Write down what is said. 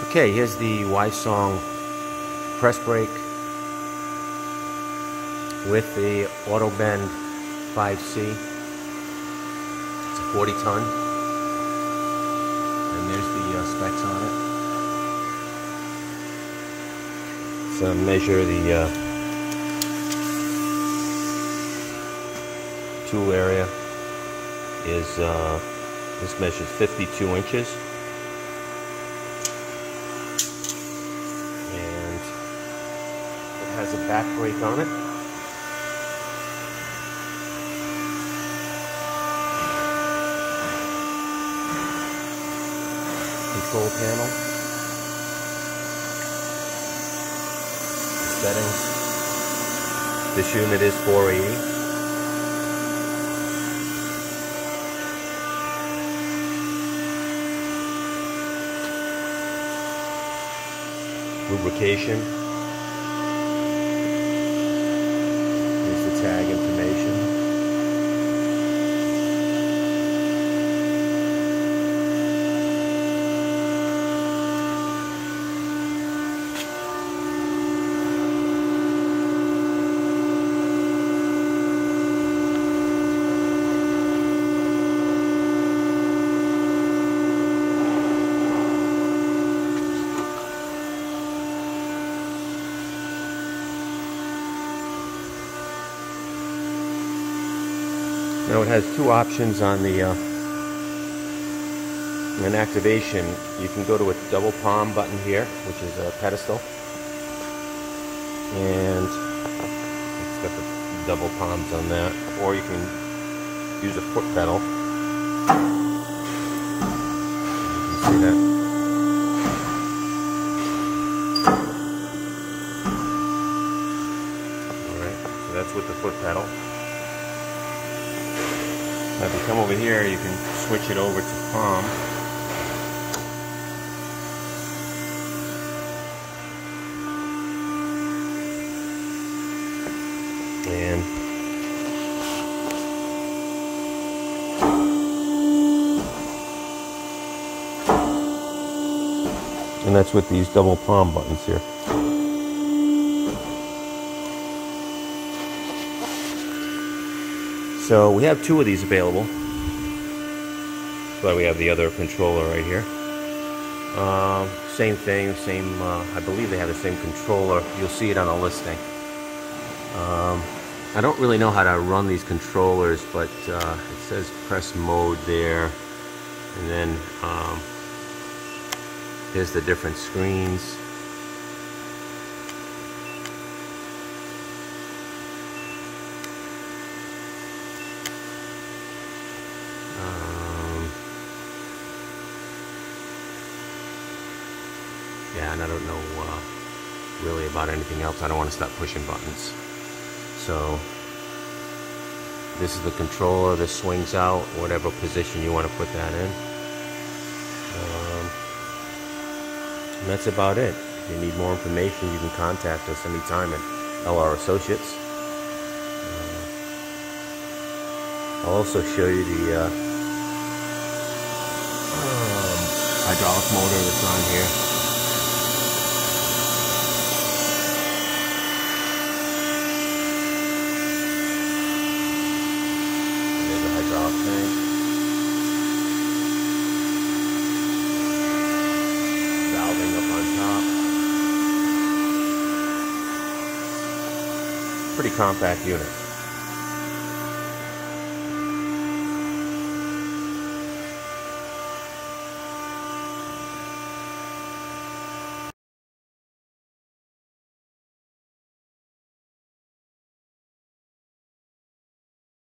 Okay, here's the Wysong press brake with the Autobend 5C. It's a 40-ton, and there's the specs on it. So measure the tool area is this measures 52 inches. Has a back brake on it. Control panel. The settings. This unit is 480. Lubrication. Tag information. Now it has two options on the an activation. You can go to a double palm button here, which is a pedestal, and it's got the double palms on that, or you can use a foot pedal. You can see that. Alright, so that's with the foot pedal. Now if you come over here, you can switch it over to palm. And that's with these double palm buttons here. So we have two of these available. That's why we have the other controller right here. Same thing, same. I believe they have the same controller. You'll see it on the listing. I don't really know how to run these controllers, but it says press mode there, and then here's the different screens. Yeah, and I don't know really about anything else. I don't want to stop pushing buttons. So this is the controller. This swings out, whatever position you want to put that in. And that's about it. If you need more information, you can contact us anytime at LR Associates. I'll also show you the hydraulic motor that's on here. There's a hydraulic tank. Valving up on top. Pretty compact unit.